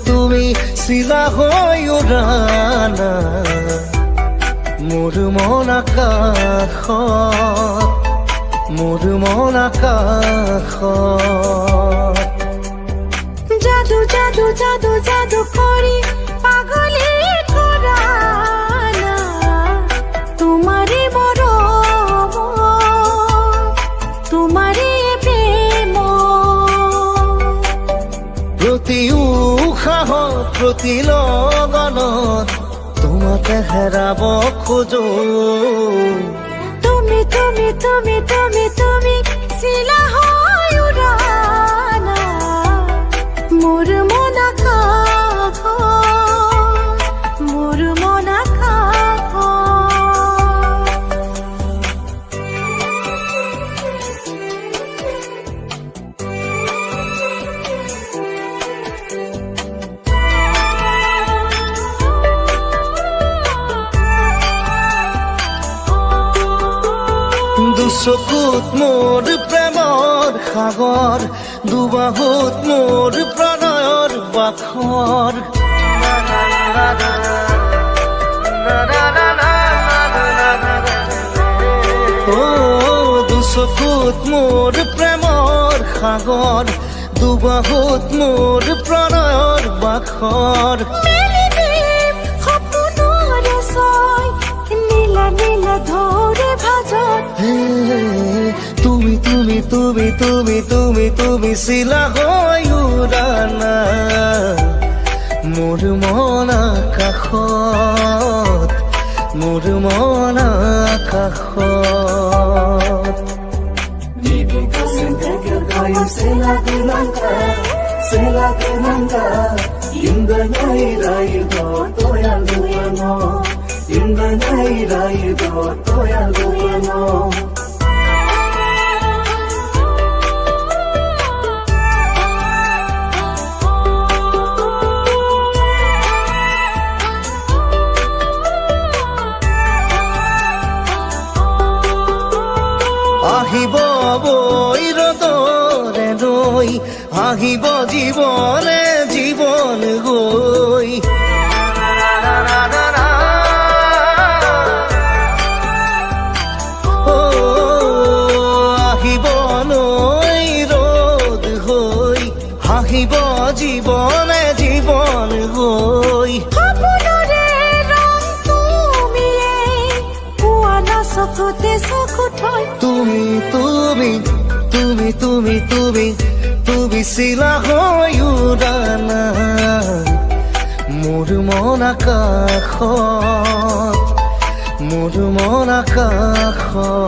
তুমি চিলা হৈ উৰানা মোৰ মন আকাশত জাদু জাদু জাদু জাদু কৰি পাগলী কৰা না তোমাৰে মৰম তোমাৰে প্ৰেম প্ৰতি উশাহত প্ৰতি লগনত তোমাকে হেৰাব খোজো তুমি তুমি তুমি তুমি তুমি চিলা হৈ উৰানা মোৰ মন আকাশত মোৰ মন আকাশত দুচকুত মোৰ প্ৰেমৰ সাগৰ দুবাহুত মোৰ প্ৰণয়ৰ বাখৰ দুচকুত মোৰ প্ৰেমৰ সাগৰ দুবাহুত মোৰ প্ৰণয়ৰ বাখৰ তুমি তুমি তুমি তুমি তুমি তুমি চিলা হৈ উৰানা মোৰ মন আকাশত মোৰ মন আকাশত আহিব বৈৰদৰে নৈ আহিব জীৱনে জীৱন গৈ আহিব নৈ ৰ'দ হৈ আহিব জীৱনে জীৱন গৈ তুমি তুমি তুমি তুমি তুমি তুমি চিলা হৈ উৰানা মোৰ মন আকাশত মোৰ মন আকাশত